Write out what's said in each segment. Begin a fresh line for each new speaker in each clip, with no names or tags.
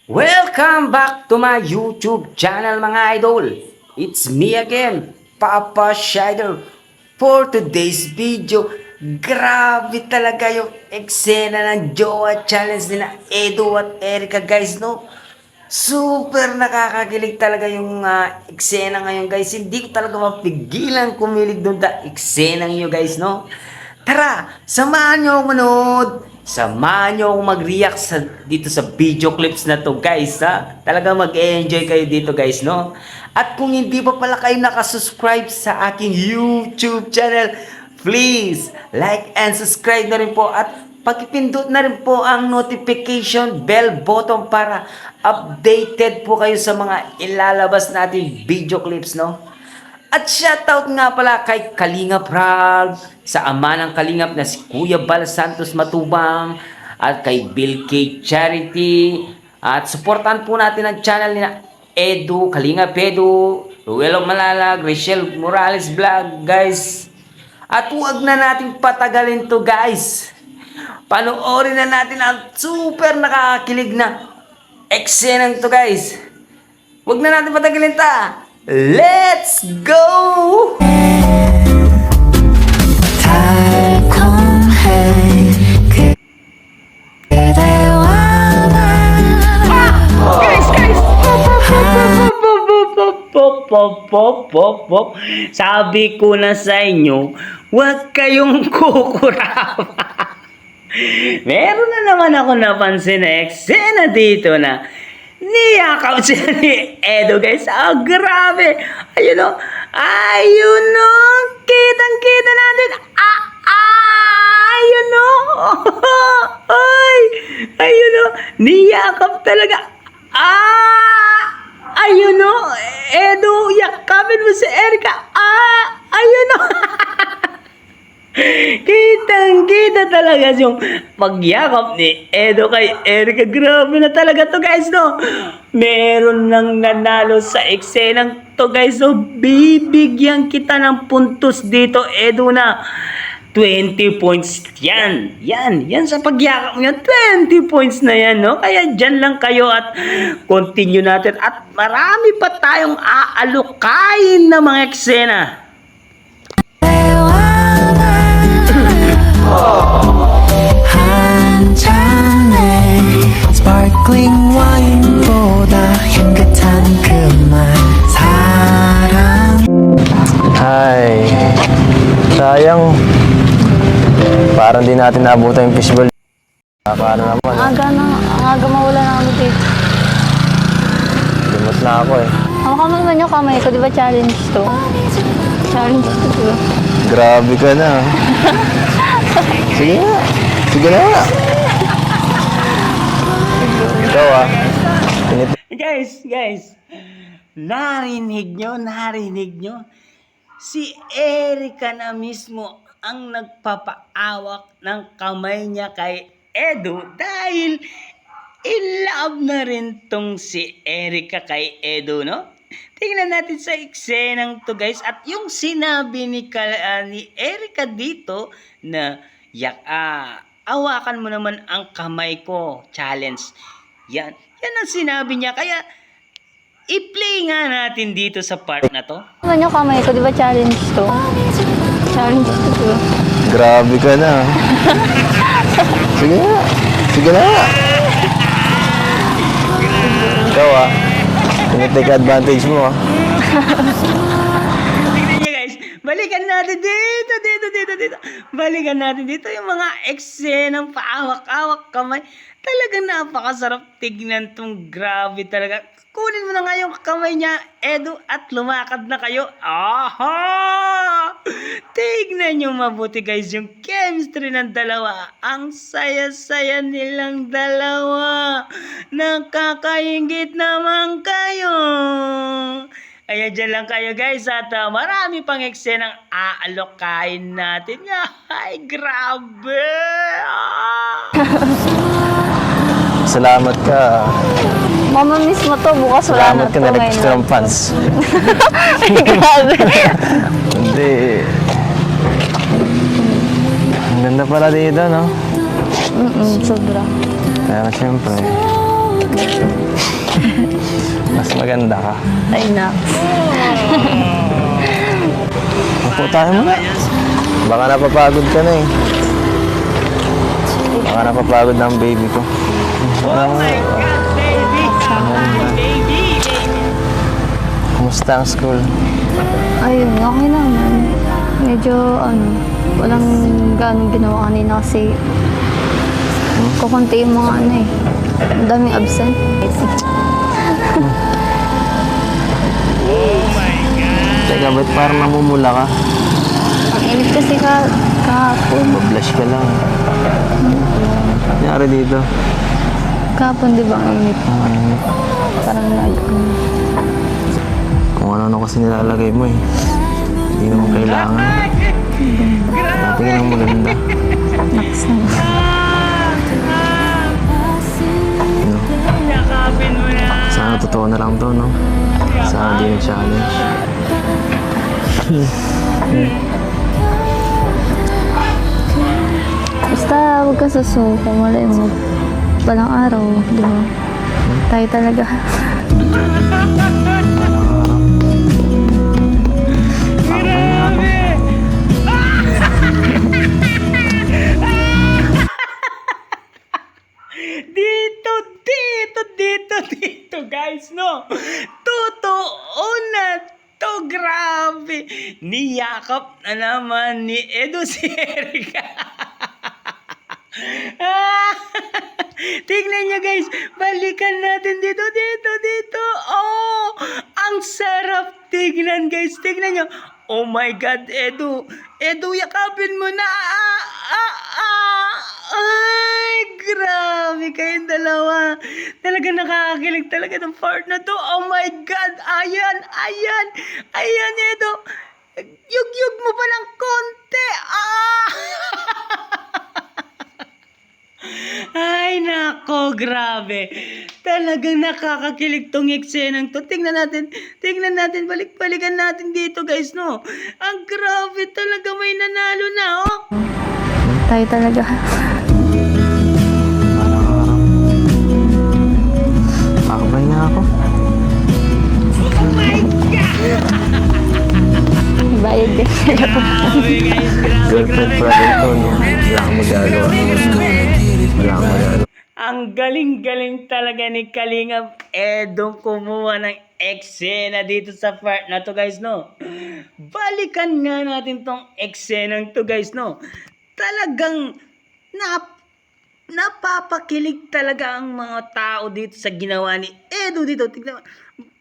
Welcome back to my YouTube channel mga idol. It's me again, Papa Shider. For today's video, grabe talaga yung eksena ng Jowa Challenge nila Edo at Erica guys, no? Super nakakakilig talaga yung eksena ngayon guys. Hindi ko talaga mapigilan kumilig doon sa eksena nyo guys, no? Tara, samahan nyo ako manood. Samahan nyo akong mag-react dito sa video clips na to guys, ha? Talaga mag-enjoy kayo dito guys, no? At kung hindi pa pala kayo nakasubscribe sa aking YouTube channel, please like and subscribe na rin po at pakipindot na rin po ang notification bell button para updated po kayo sa mga ilalabas natin video clips, no? At shoutout nga pala kay Kalingap Ralph, sa ama ng Kalingap na si Kuya Bal Santos Matubang, at kay Bill K. Charity. At supportan po natin ang channel ni Edu, Kalingap Edu, Ruelo Malalag, Rachel Morales Vlog, guys. At huwag na natin patagalin to guys. Panoorin na natin ang super nakakakilig na eksenang to guys. Huwag na natin patagalin ta. Let's go! Pop. Sabi ko na sa inyo, huwag kayong kukurama. Meron na naman ako napansin na eksena dito na niyakaw siya ni Edo guys. Grabe. Ayun o. Kitang-kita natin. Ayun o. Ayun o. Niyakap talaga. Ayun o. Edo, yakapin mo si Erica. Ayun o. Kitang-kita talaga yung pagyakap ni Edo kay Erica. Grabe na talaga to guys, no? Meron nang nanalo sa eksenang to guys, so bibigyan kita ng puntos dito, Edo, na 20 points yan. Yan sa pagyakap niya, 20 points na yan, no? Kaya dyan lang kayo at continue natin. At marami pa tayong aalukayin na mga eksena.
한 잔의 sparkling wine보다 향긋한 그말 사랑.
Ay, sayang. Parang di natin naabutan yung fishbowl. Paano naman?
Aga mawala na kami dito.
Limot na ako eh.
Hawakan mo naman yung kamay ko, di ba challenge to? Challenge to, di ba?
Grabe ka na. Sige na. Sige na. Ikaw
Guys, narinig nyo? Si Erica na mismo ang nagpapaawak ng kamay niya kay Edo dahil in love na rin tong si Erica kay Edo, no? Tingnan natin sa eksenang to guys, at yung sinabi ni Erica dito na awakan mo naman ang kamay ko challenge. Yan ang sinabi niya, kaya i-play nga natin dito sa part na to.
Naman yung kamay ko, di ba challenge to? Challenge to, di ba?
Grabe ka na. Sige na. Sige na. Ikaw tinitake advantage mo
Tignan niyo guys, balikan natin dito. Balikan natin dito yung mga eksenang paawak-awak kamay. Talagang napakasarap tignan tong, grabe talaga. Kunin mo na nga yung kamay niya, Edo, at lumakad na kayo. Tignan nyo mabuti guys yung chemistry ng dalawa. Ang saya-saya nilang dalawa. Nakakaingit naman kayo. Kaya dyan lang kayo guys, at marami pang eksenang aalokain natin. Ay, grabe!
Salamat ka.
Mama miss mo to, bukas wala na
Salamat
to
ka na nag-gusto ng
ngayon.
pants.
Ay, grabe.
Hindi. Ang ganda pala dito, no?
Sobra.
Pero siyempre, maganda ka.
Ay na.
Upo tayo muna. Baka napapagod ka na eh. Baka napapagod na ang baby ko. Oh my God, baby! Kumusta ang school?
Ayun, okay naman. Medyo, walang ganong ginawa kanina kasi kukunti yung mga eh. Ang daming absent.
Teka, ba't parang namumula ka?
Ang init kasi kahapon.
Blush ka lang. Nangyari dito?
Kahapon, di ba ang init? Parang
Kung ano-ano kasi nilalagay mo eh. Hindi naman kailangan. Natingin ang maganda.
naksan.
No? Sana totoo na lang to, no? Sana di na-challenge.
Basta huwag ka susuko. Malay mo. Walang araw, di ba? Tayo talaga.
Dito, guys, no? Totoo na to, grabe. Niyakap na naman ni Edo si Erica. Tignan nyo, guys. Balikan natin dito. Oh, ang sarap tignan, guys. Tignan nyo. Oh my God, Edo. Edo, yakapin mo na. Ay, grabe kayong dalawa. Talaga nakakakilig talaga ng part na to. Oh my God. Ayan, Edo. Yug mo pa ng konti. Ay, nako, grabe. Talagang nakakakilig tong eksenang to. Tingnan natin, balikan natin dito, guys, no? Ang grabe talaga, may nanalo na, oh.
Tayo talaga.
Makabay na ako.
Oh my God!
Bayad din.
Grabe, guys, grabe.
Girlfriend pa rin to, no? Wala akong magagawa.
Ang galing-galing talaga ni Kalingap Edong kumuha ng eksena dito sa part na to, guys, no? Balikan nga natin tong eksenang to, guys, no? Talagang napapakilig talaga ang mga tao dito sa ginawa ni Edo dito. Tignan mo.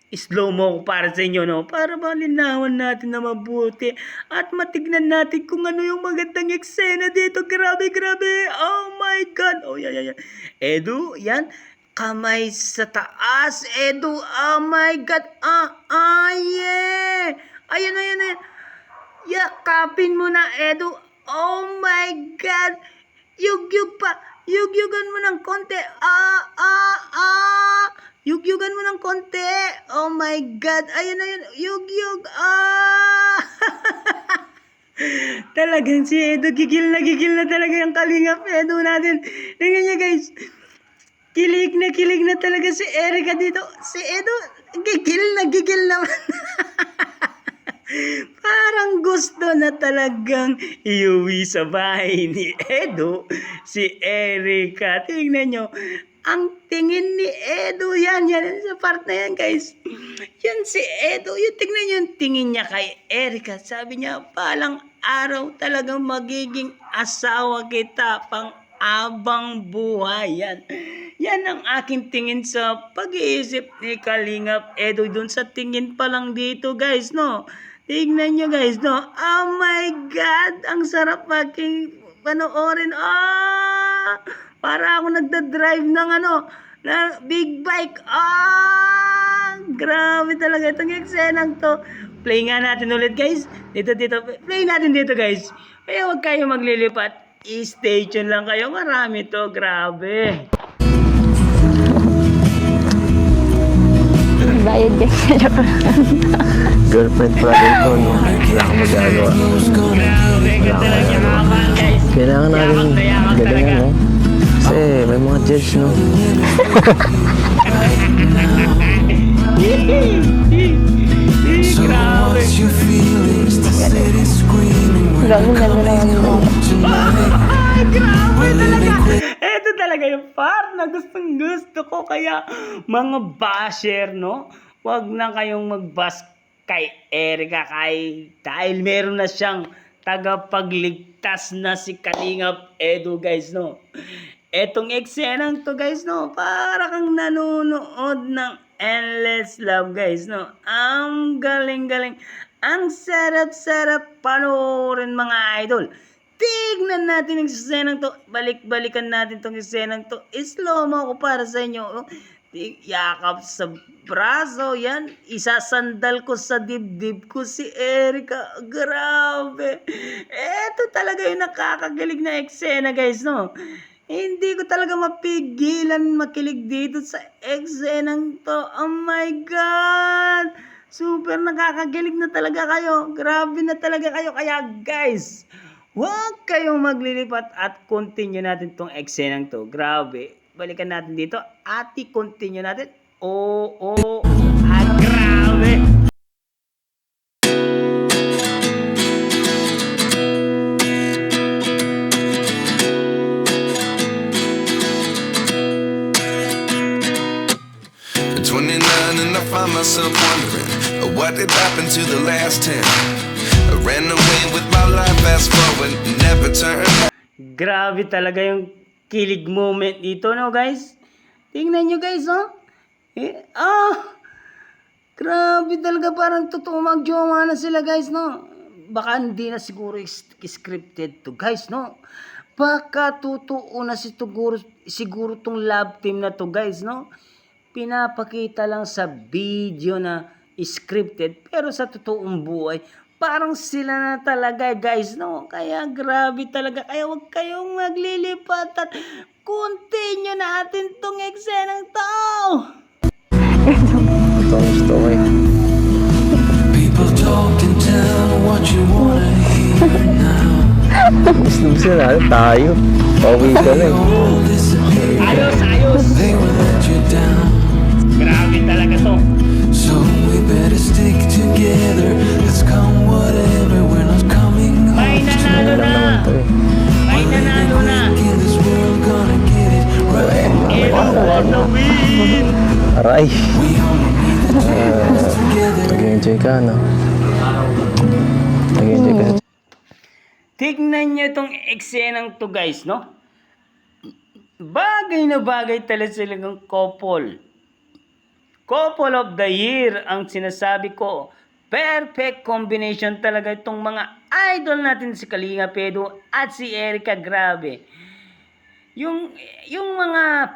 Slow mo ko para sa inyo, no? Para malinawan natin na mabuti at matignan natin kung ano yung magandang eksena dito. Grabe. Oh my God. Oh, yeah. Edu, yan. Kamay sa taas. Edu, oh my God. Yeah. Ayan. Yakapin mo na, Edu. Oh my God. Yugyug pa. Yugyugan mo ng konti. Yugyugan mo ng konti. Oh my God. Ayun. Yugyug. Talagang si Edo, gigil na talaga yung Kalingap Edo natin. Tingnan niya, guys. Kilig na talaga si Erica dito. Si Edo, gigil naman. Parang gusto na talagang iuwi sa bahay ni Edo si Erica. Tingnan nyo, ang tingin ni Edo, yan sa part na yan, guys. Yan si Edo, tingnan nyo yung tingin niya kay Erica. Sabi niya, palang araw talagang magiging asawa kita pang abang buhay. Yan ang aking tingin sa pag-iisip ni Kalingap Edo dun sa tingin pa lang dito, guys, no? Tingnan nyo, guys, no? Oh my God! Ang sarap aking panoorin. Para ako nagda-drive ng na big bike. Grabe talaga itong eksenang to. Play nga natin ulit, guys. Dito. Play natin dito, guys. Kaya huwag kayo maglilipat. I-stay tuned lang kayo. Marami to. Grabe.
Bayad din.
Girlfriend pa rin to, no? Wala akong magagawa. Kailangan natin galingan, no? Kasi may mga judge, no?
So what's your feelings? The city screaming. We're
Grabe, ganda naman mo.
Ito talaga yung part na gustong gusto ko. Kaya mga basher, no? Huwag na kayong mag-bash kay Erica dahil meron na siyang tagapagligtas na si Kalingap Edu, guys, no? Etong eksenang to, guys, no? Para kang nanonood ng Endless Love, guys, no? Ang galing-galing. Ang sarap-sarap panoorin, mga idol. Tignan natin ang eksenang to. Balik-balikan natin tong eksenang to. Slow mo ko para sa inyo. Oh. Yakap sa braso, yan. Isasandal ko sa dibdib ko si Erica. Grabe. Eto talaga yung nakakagalig na eksena, guys, no? Hindi ko talaga mapigilan makilig dito sa eksenang to. Oh my God! Super nakakagalig na talaga kayo. Grabe na talaga kayo. Kaya, guys, huwag kayong maglilipat at continue natin tong eksenang to. Grabe. Balikan natin dito at i-continue natin. Grabe.
At 29 and I find myself wondering what did happen to the last 10. I ran away with my life, fast forward, never turn.
Grabe talaga yung kilig moment dito, no, guys? Tingnan nyo, guys, oh. Grabe talaga, parang totoo magjowa na sila, guys, no? Baka hindi na siguro scripted to, guys, no? Baka totoo na siguro tong love team na to, guys, no? Pinapakita lang sa video na scripted, pero sa totoong buhay, parang sila na talaga, guys, no? Kaya grabe talaga. Kaya huwag kayong maglilipat at continue natin tong eksenang to.
Ito ang gusto ko eh.
people talk and tell what you wanna hear now.
Gusto sila tayo. Pauwi ka na eh.
All disappear.
Ayos.
They will let you down.
Grabe talaga to.
So we better stick together. Let's come whatever. We're not coming
May
home.
nanalo na. May nanalo na.
In this world, gonna get it right.
Edo for the win.
Aray.
We only need the chance together.
Nag-enjoy ka, no? Nag-enjoy ka.
Tignan nyo itong eksenang to, guys, no? Bagay na bagay talaga silang couple. Couple of the year ang sinasabi ko. Perfect combination talaga itong mga idol natin, si Kalinga Edu at si Erica. Grabe. Yung mga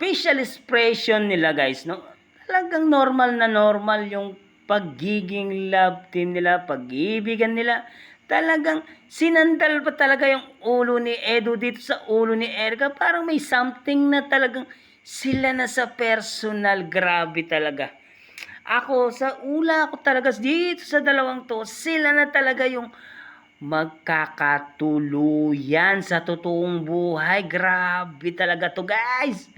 facial expression nila, guys, no? Talagang normal na normal yung pagiging love team nila, pag-ibigan nila. Talagang sinandal pa talaga yung ulo ni Edu dito sa ulo ni Erica. Parang may something na talagang sila na sa personal. Grabe talaga. Ako, sa ula ko talaga dito sa dalawang to, sila na talaga yung magkakatuluyan sa totoong buhay. Grabe talaga to, guys.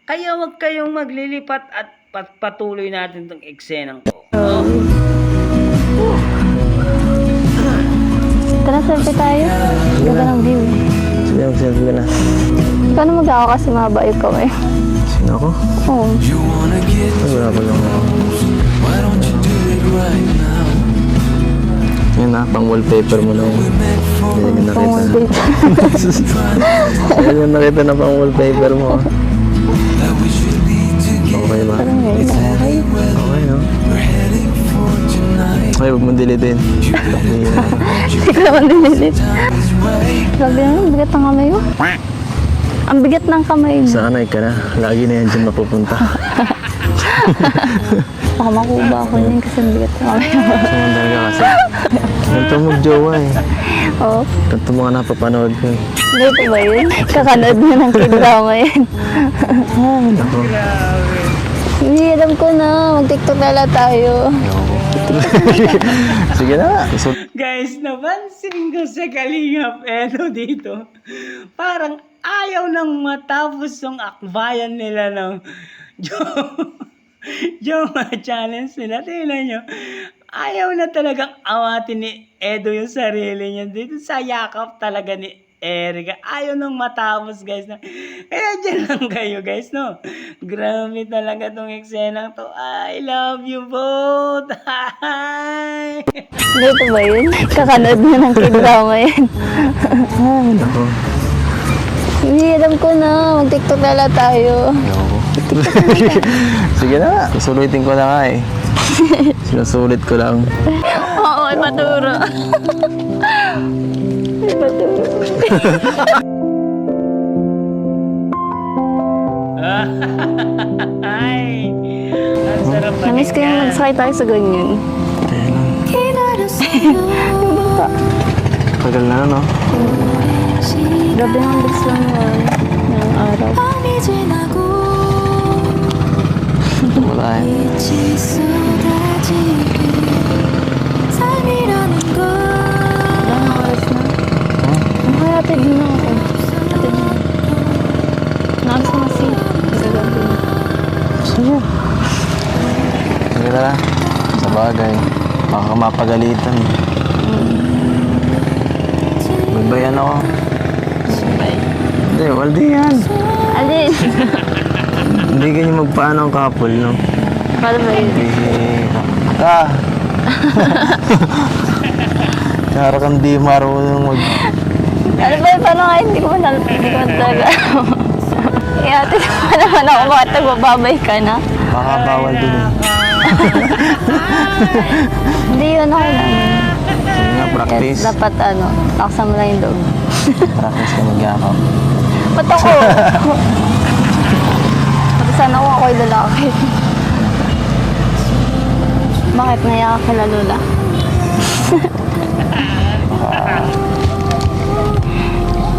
Kaya wag kayong maglilipat at patuloy natin tong eksenang to.
Tara, selfie tayo. Ganda ng view.
Sige, mag-selfie ka na.
Ikaw na mag-ako kasi mahaba ikaw eh.
Sino ako?
Oo.
You wanna get
Ay, wala pa lang ako.
why don't you do it right now?
Yan na, pang wallpaper mo na yun.
We met for
Hindi ko
Pang
nakita.
wallpaper.
Yan yung nakita na pang wallpaper mo.
that we should be together.
Okay ba?
Parang ngayon, okay.
Okay, no?
We're heading for tonight.
Okay, huwag mong dilitin.
Hindi ko naman dinilit.
Time is right.
Grabe naman, bigat ng kamay mo. Ang bigat ng kamay mo.
Sanay ka na. Lagi na yan dyan mapupunta.
Baka makuha ako yun kasi ang bigat ng kamay mo.
Sumandal ka kasi. Ganito mag-jowa eh.
Oo.
Ganito mga napapanood ko eh.
Dito ba yun? Kakanood mo ng k-drama yan.
Ako.
Hindi, alam ko na. Mag-tiktok na lang tayo.
Sige na. So,
Guys, napansin ko sa Kalingap Edu dito. Parang ayaw nang matapos yung akbayan nila ng yung mga challenge nila, tingnan nyo. Ayaw na talagang awatin ni Edo yung sarili niya dito sa yakap talaga ni Erica. Ayaw nang matapos, guys. Na. Kaya dyan lang kayo, guys, no? Grabe talaga tong eksena to. I love you both. Hi!
Dito ba yun? Kakanood na ng k-drama yan.
Ako.
Hindi, alam ko na. Mag-tiktok na lang tayo.
Sige na nga. Susulitin ko na nga eh. Sinusulit ko lang.
Oo, ay paturo. Ay paturo.
Hi! Ang sarap pa.
Namiss ko yung magsakay tayo sa ganyan.
Tagal na, no?
Grabe ang bilis lang ng araw.
Ito mo tayo.
Ilang oras na? Ang hayatid na ako. Hatid na. Naalis na kasi. Gagabi na.
Sige. Sige na lang. Sa bagay. Baka mapagalitan. Magbayan ako.
Bye.
Hindi, waldi yan.
Alin?
Hindi ganyan magpaano ang couple, no?
Paano ba yun?
Ka! Kara kang di marunong mag...
Ano ba yun? Paano nga hindi ko talaga. Eh, ate, pa naman ako bakit nagbababay ka na?
Baka bawal din eh.
Hindi yun ako lang.
Sige nga, practice.
Yes, dapat taksan mo lang yung loob.
Practice ka magyakap.
Ba't ako? Pati sana kung ako'y lalaki. Bakit naiyak ka kila Lola?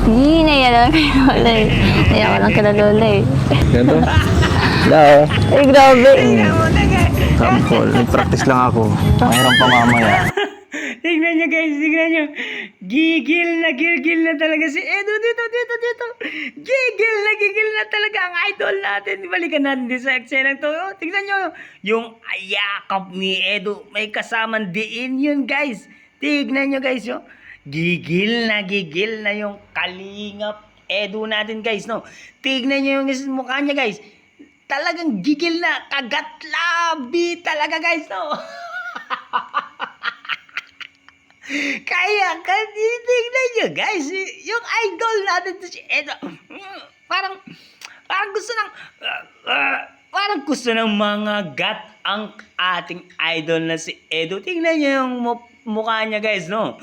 Hindi, naiyak lang kay Lola eh. Naiyak ko lang kila Lola eh.
Ganito? Hello?
Ay, grabe.
Sampol. Nag-practice lang ako. Mahirang pa mamaya.
Tignan nyo, guys, tignan nyo. Gigil na talaga si Edo dito. Gigil na talaga ang idol natin. Balikan natin din sa eksena to. Oh, tignan nyo, yung ayakap ni Edo. May kasamang diin yun, guys. Tignan nyo, guys, oh. Gigil na yung kalingap Edo natin, guys, no? Tignan nyo yung mukha niya, guys. Talagang gigil na. Kagatlabi talaga, guys, no? Kaya, tignan nyo, guys, yung idol natin to si Edo, parang gusto ng mga gat ang ating idol na si Edo. Tingnan nyo yung mukha niya, guys, no?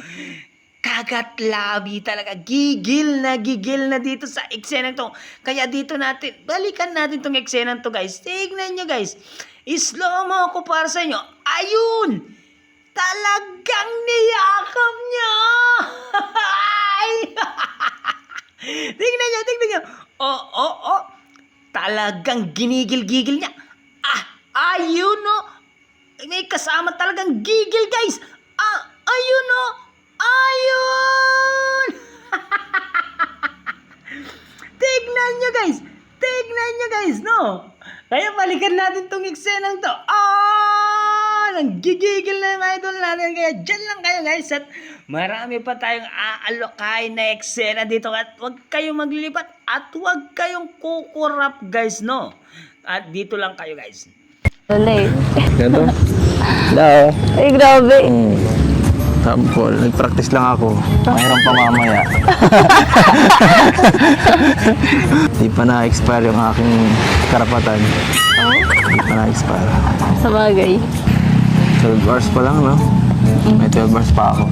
Kagatlabi talaga. Gigil na dito sa eksena to. Kaya dito balikan natin tong eksena to, guys. Tignan nyo, guys. Slow mo ako para sa inyo. Ayun! Talagang niyakap niya! Tingnan nyo. Oh. Talagang ginigil-gigil niya. Ayun, no? May kasama talagang gigil, guys. Ayun, no? Ayun! Tignan nyo, guys, no? Kaya balikan natin tong eksenang to. Nanggigigil na yung idol natin. Kaya dyan lang kayo, guys. At marami pa tayong aalokay na eksena dito. At huwag kayong maglilipat. At huwag kayong kukurap, guys, no? At dito lang kayo, guys.
Lola eh.
Ganito? Hello?
Ay, grabe.
Sampol. Nag-practice lang ako. Mahirang pa mamaya. Di pa na-expire yung aking karapatan. Di pa na-expire.
Sa bagay.
12 hours pa lang, no? May 12 hours pa ako.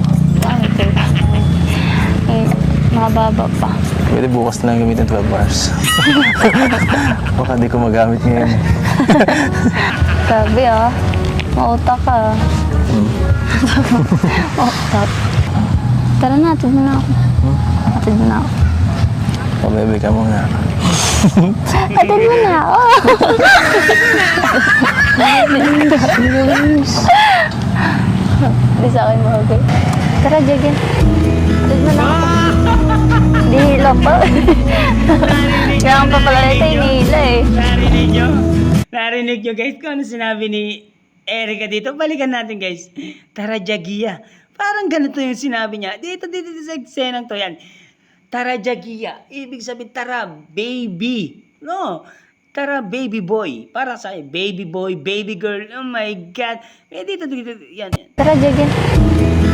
Eh, mababa pa.
Pwede bukas na lang gamitin 12 hours. Baka di ko magamit ngayon.
Grabe mautak ka. Mautak. Tara na, atid mo na ako.
Pabebe ka muna.
Atid mo na ako. Di sa akin mo, okay? Tara, Jagin. Atid mo na ako. Di hila pa. Kaya ang papala ito, hinihila eh.
Narinig narinig nyo guys kung ano sinabi ni Erica dito. Balikan natin guys. Tara Jagia. Parang ganito yung sinabi niya. Dito sa eksenang to yan. Tara Jagia. Ibig sabihin tara baby. No. Tara baby boy. Para sa baby boy, baby girl. Oh my God. Dito. Yan.
Tara, Jagin.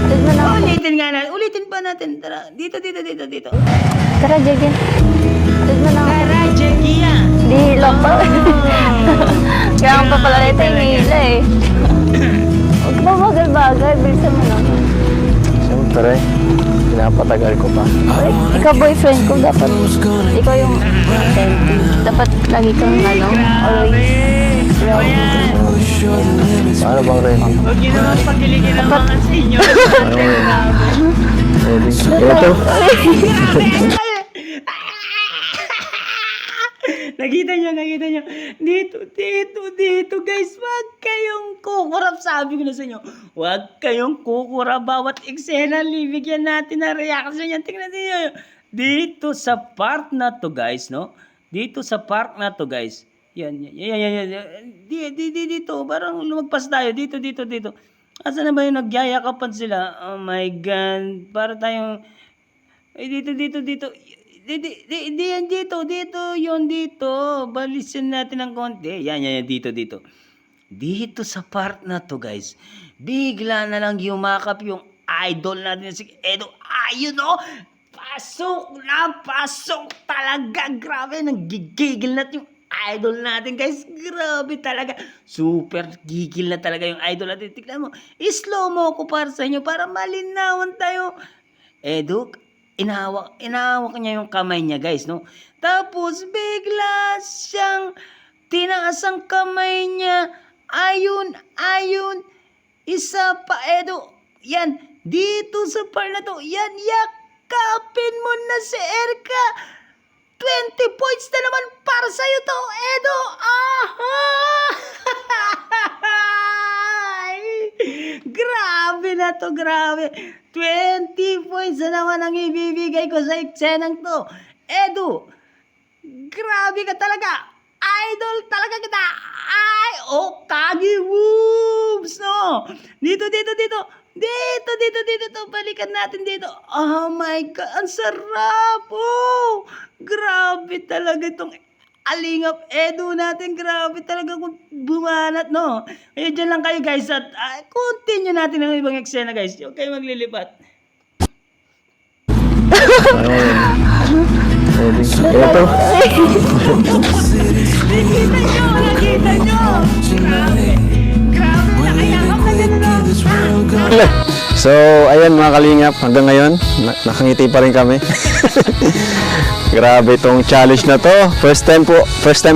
Hatid mo na ako.
Ulitin nga natin. Ulitin pa natin. Tara. Dito.
Tara, Jagin. Hatid mo na ako.
Tara Jagia.
Di hilak pa. Kaya ang papalalit ay hila eh. Huwag mo bagal-bagal. Bilisan mo naman.
Siyempre, pinapatagal ko pa.
Ay, ikaw boyfriend ko. Dapat ikaw yung attentive. Dapat lagi kang always ready.
Paano bang ready?
Huwag nyo naman pagiligin ang mga senior.
Ready? Ito.
Nakita nyo. Dito, guys. Huwag kayong kukurap. Sabi ko na sa inyo, huwag kayong kukurap. Bawat eksena, bibigyan natin ng reaction yan. Tingnan nyo. Dito sa part na to, guys, no? Yan. Dito. Parang lumagpas tayo. Dito. Asa na ba yung nagyayakapan sila? Oh my God. Para tayong... Ay, dito. Dito. Balisin natin ng konti. Yan, dito. Dito sa part na to, guys. Bigla na lang yumakap yung idol natin si Edo. Ayun, oh! Pasok talaga. Grabe, nanggigigil natin yung idol natin, guys. Grabe talaga. Super gigil na talaga yung idol natin. Tignan mo. I-slow mo ako para sa inyo para malinawan tayo. Edo, inahawak niya yung kamay niya, guys, no? Tapos, bigla siyang tinaas ang kamay niya. Ayun. Isa pa, Edo. Yan, dito sa part na to. Yan, yakapin mo na si Erica. 20 points na naman para sa'yo to, Edo. Grabe na to, grabe. 20 points na naman ang ibibigay ko sa eksenang to. Edo, grabe ka talaga. Idol talaga kita. Kagi Wooms, no? Dito. Balikan natin dito. Oh my God, ang sarap. Oh, grabe talaga itong Alingap Edo natin. Grabe talaga kung bumanat, no? Kaya dyan lang kayo, guys. At continue natin ang ibang eksena, guys. Huwag kayo maglilipat.
Ready? Ito.
Nakita nyo. Grabe, nakayakap na gano'n.
So, ayan mga kalingap, hanggang ngayon, nakangiti pa rin kami. Grabe itong challenge na to. First time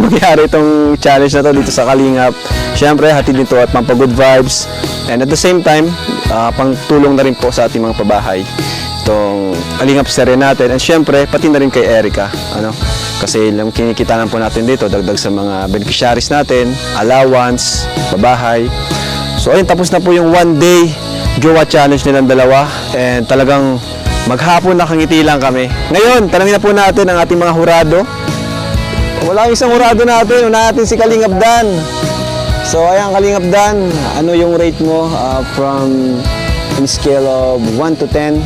mangyari itong challenge na to dito sa Kalingap. Siyempre, hatid nito at pampagood vibes. And at the same time, pangtulong na rin po sa ating mga pabahay. Itong Kalingap serye natin. And siyempre, pati na rin kay Erica. Kasi lang kinikitanan po natin dito, dagdag sa mga beneficiaries natin, allowance, pabahay. So, ayun, tapos na po yung one day jowa challenge nilang dalawa. And talagang maghapon nakangiti lang kami. Ngayon, tanongin na po natin ang ating mga hurado. Wala isang hurado natin. Una natin si Kalingap Dan. So, ayan Kalingap Dan, ano yung rate mo from in scale of 1 to 10?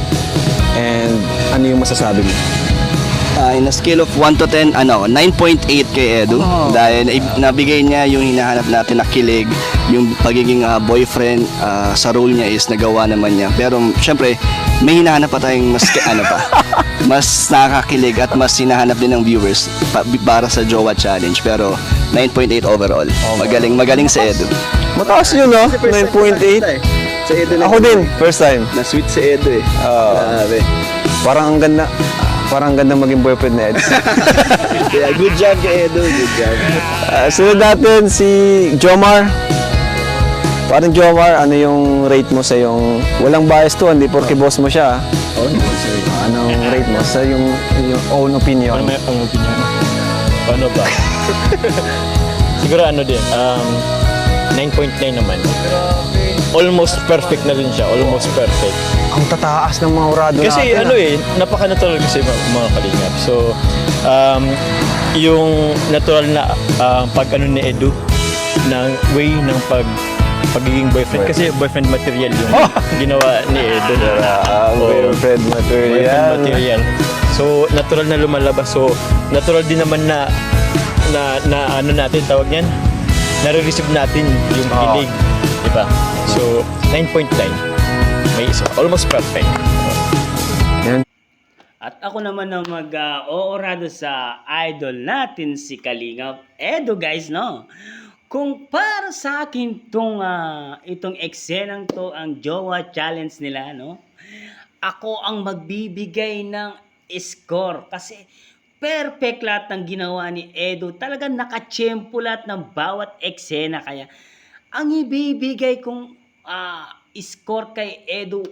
And ano yung masasabi mo?
In a scale of 1 to 10, 9.8 kay Edu. Dahil nabigay niya yung hinahanap natin na kilig, yung pagiging boyfriend sa role niya is nagawa naman niya. Pero syempre, may hinahanap pa tayong mas nakakakilig at mas hinahanap din ng viewers para sa Jowa Challenge. Pero 9.8 overall. Magaling si Edu.
Mataas yun, no? 9.8.
Sa Edu
Ako din, first time.
Na-sweet si Edu eh. Grabe.
Parang ang ganda maging boyfriend na Ed.
Yeah, good job kay Edu, good job.
Sunod natin si Jomar. Parang Jomar, ano yung rate mo sa yung walang bias to, hindi porke boss mo siya. Anong rate mo sa yung own opinion?
May opinion. Paano ba? Siguro din, 9.9 naman. Almost perfect na rin siya, almost perfect.
Ang tataas ng mga hurado
Kasi
natin.
napaka-natural kasi mga kalingap. So, yung natural na pag ni Edu, way ng pagiging boyfriend. Kasi boyfriend material yung ginawa ni Edo.
Boyfriend material.
Boyfriend material. So, natural na lumalabas. So, natural din naman na ano natin, tawag yan? Nare-receive natin yung kilig. Diba? So, 9.9. May isa. Almost perfect.
At ako naman ang mag-oorado sa idol natin si Kalingap Edo, guys, no? Kung para sa akin itong eksenang to, ang Jowa Challenge nila, no? Ako ang magbibigay ng score kasi perfect lahat ng ginawa ni Edo. Talagang nakachempo lahat ng bawat eksena. Kaya ang ibibigay kong score kay Edo,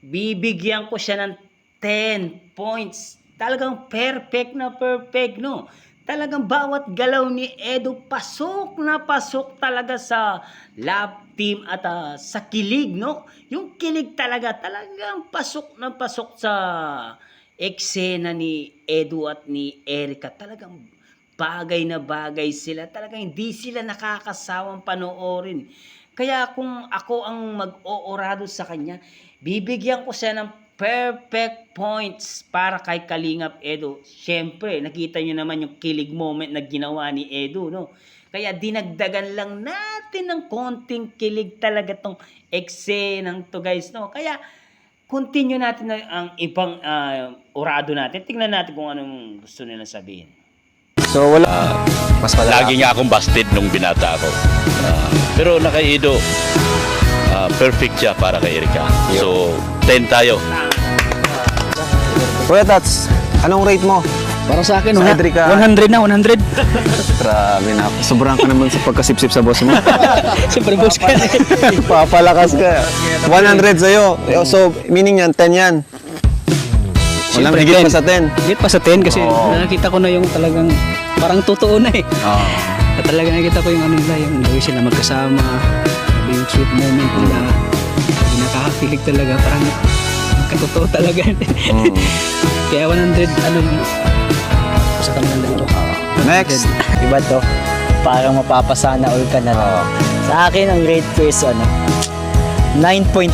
bibigyan ko siya ng 10 points. Talagang perfect na perfect, no? Talagang bawat galaw ni Edo, pasok na pasok talaga sa love team at sa kilig, no? Yung kilig talagang pasok na pasok sa eksena ni Edo at ni Erica. Talagang bagay na bagay sila. Talagang hindi sila nakakasawang panoorin. Kaya kung ako ang mag-oorado sa kanya, bibigyan ko siya ng perfect points para kay Kalingap Edo. Siyempre, nakita nyo naman yung kilig moment na ginawa ni Edo, no? Kaya dinagdagan lang natin ng konting kilig talaga tong eksenang to, guys, no? Kaya continue natin na ang ibang orado natin. Tingnan natin kung anong gusto nila sabihin.
So wala. Mas malala.
Lagi nga akong busted nung binata ako. Pero na kay Edo, perfect siya para kay Erica. So, 10 tayo.
Kuya Tats, anong rate mo?
Para sa akin,
Sa Erica.
100 na, 100.
Grabe na. Sobrang ka naman sa pagkasipsip sa boss mo.
Siyempre, boss ka.
Papalakas ka. 100 sa'yo. So, meaning yan, 10 yan. Walang
Siyempre,
higit
10.
pa sa 10.
Higit pa sa 10 kasi nakikita ko na yung talagang parang totoo na eh. At talagang nakikita ko yung ano nila, yung gawin sila magkasama, yung sweet moment nila. Nakakakilig talaga, parang katotoo talaga. Kaya 100, sa kanilang dito.
Next.
Iba to. Parang mapapasana all ka na. Sa akin, ang rate ko is 9.9.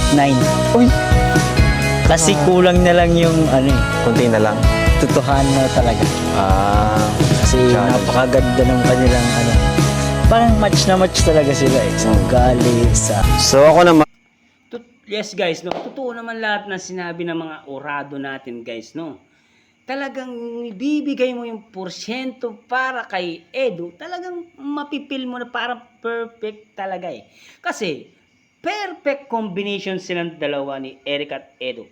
Uy! Kasi kulang na lang yung
Kunti na lang.
tutuhan na talaga. Kasi
challenge.
napakaganda ng kanilang parang match na match talaga sila eh. Sa ugali, sa
So, ako naman.
Yes, guys, no? Totoo naman lahat ng sinabi ng mga orado natin, guys, no? Talagang bibigay mo yung porsyento para kay Edo, talagang mapipil mo na parang perfect talaga eh. Kasi, perfect combination silang dalawa ni Eric at Edo.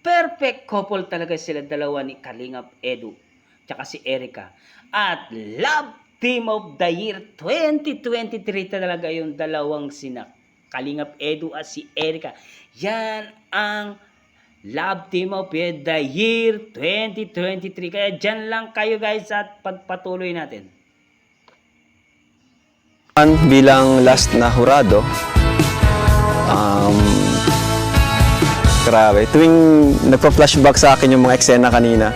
Perfect couple talaga sila dalawa ni Kalingap Edo, tsaka si Erica. At Love Team of the Year 2023 talaga yung dalawang sina Kalingap Edo at si Erica. Yan ang Love Team of the Year 2023. Kaya dyan lang kayo, guys, at pagpatuloy natin.
Bilang last na hurado, grabe. Tuwing nagpa-flashback sa akin yung mga eksena kanina,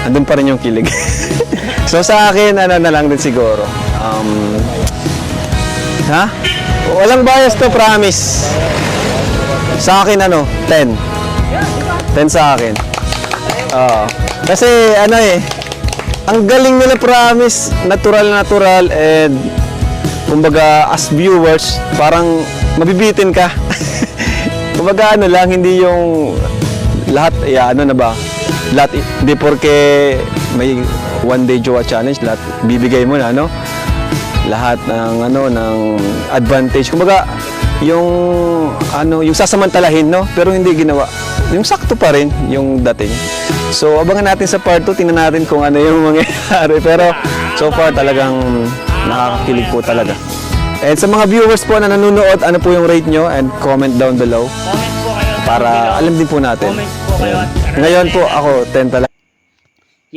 andun pa rin yung kilig. So sa akin, na lang din siguro. Walang bias to, promise. Sa akin, 10. 10 sa akin. Kasi, ang galing nila, promise. Natural, and kumbaga, as viewers, parang mabibitin ka. Kumbaga, lang, hindi yung lahat, lahat, hindi porke may one day Jowa Challenge, lahat bibigay mo na, lahat ng advantage. Kumbaga, yung sasamantalahin, pero hindi ginawa. Yung sakto pa rin yung dating. So, abangan natin sa part 2, tingnan natin kung ano yung mangyayari. Pero, so far talagang nakakakilig po talaga. And sa mga viewers po na nanonood, ano po yung rate nyo? And comment down below.
Comment po kayo.
Para alam din po natin.
Comment po kayo.
Ngayon po ako, 10 talaga.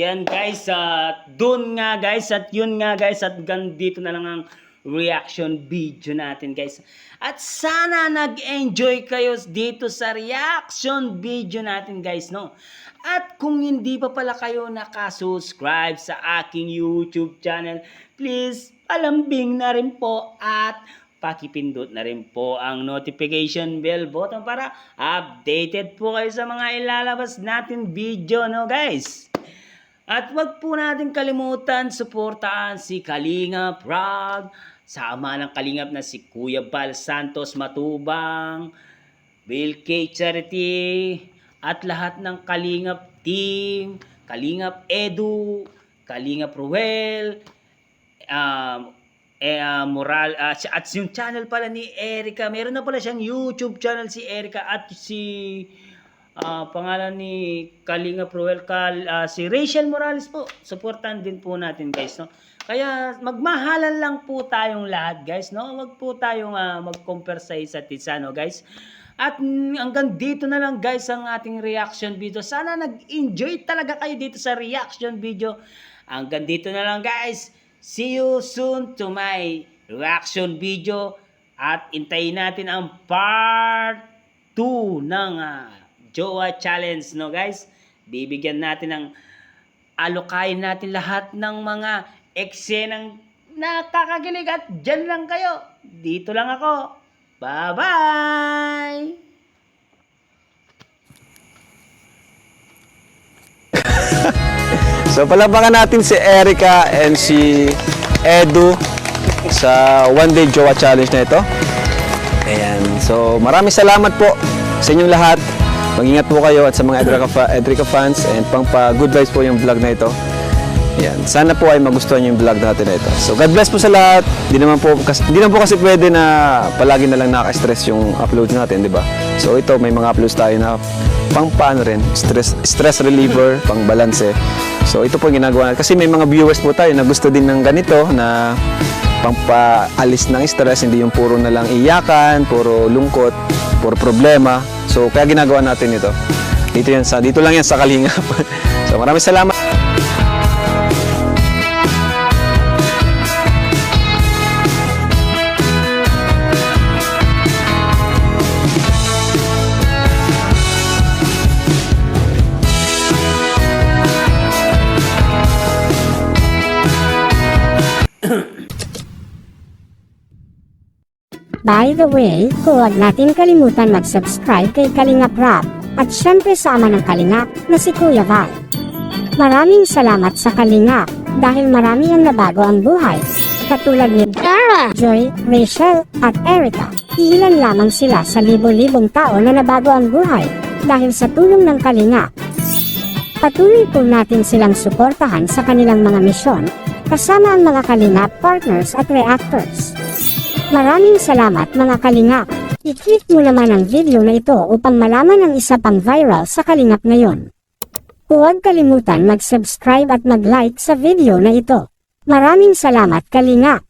Yan, guys, at dun nga, guys, at yun nga, guys, at ganito na lang ang reaction video natin, guys. At sana nag-enjoy kayo dito sa reaction video natin, guys, no? At kung hindi pa pala kayo nakasubscribe sa aking YouTube channel, please
palambing na rin po at pakipindot na rin po ang notification bell button para updated po kayo sa mga ilalabas natin video, no guys? At wag po natin kalimutan suportahan si Kalingap Rob, sama ng Kalingap na si Kuya Bal Santos Matubang, Bill K. Charity, at lahat ng Kalingap team, Kalingap Edu, Kalingap Ruel, Moral, at yung channel pala ni Erica. Meron na pala siyang YouTube channel si Erica at si pangalan ni Kalingap Ruel, si Rachel Morales po. Supportan din po natin guys, no? Kaya magmahalan lang po tayong lahat guys, no? Wag po tayong mag-compare sa isa't isa, no guys? At hanggang dito na lang guys ang ating reaction video. Sana nag-enjoy talaga kayo dito sa reaction video. Hanggang dito na lang guys. See you soon to my reaction video. At intayin natin ang part 2 ng Jowa Challenge, no guys? Bibigyan natin ng alukayin natin lahat ng mga eksenang nakakakilig at dyan lang kayo. Dito lang ako. Bye-bye!
So palabakan natin si Erica and si Edu sa One Day Jowa Challenge na ito. Ayan. So maraming salamat po sa inyong lahat. Mag-ingat po kayo at sa mga Edrica fans and good vibes po yung vlog na ito. Ayan. Sana po ay magustuhan yung vlog natin na ito. So God bless po sa lahat. Di naman po kasi pwede na palagi na lang naka-stress yung upload natin, di ba? So ito may mga uploads tayo na pang paano rin, stress reliever, pang balanse. So ito po ginagawa natin. Kasi may mga viewers po tayo na gusto din ng ganito na pangpaalis ng stress, hindi yung puro na lang iyakan, puro lungkot, puro problema. So kaya ginagawa natin ito. Dito lang yan sa Kalingap. So maraming salamat.
By the way, huwag natin kalimutan mag-subscribe kay Kalingap Rob at syempre sa ama ng Kalingap na si Kuya Val. Maraming salamat sa Kalingap dahil marami ang nabago ang buhay. Katulad ni Dara, Joy, Rachel at Erica. Ilan lamang sila sa libo-libong tao na nabago ang buhay dahil sa tulong ng Kalingap. Patuloy po natin silang suportahan sa kanilang mga misyon kasama ang mga Kalingap partners at reactors. Maraming salamat mga Kalingap. I-click mo naman ang video na ito upang malaman ang isa pang viral sa Kalingap ngayon. Huwag kalimutan mag-subscribe at mag-like sa video na ito. Maraming salamat Kalingap.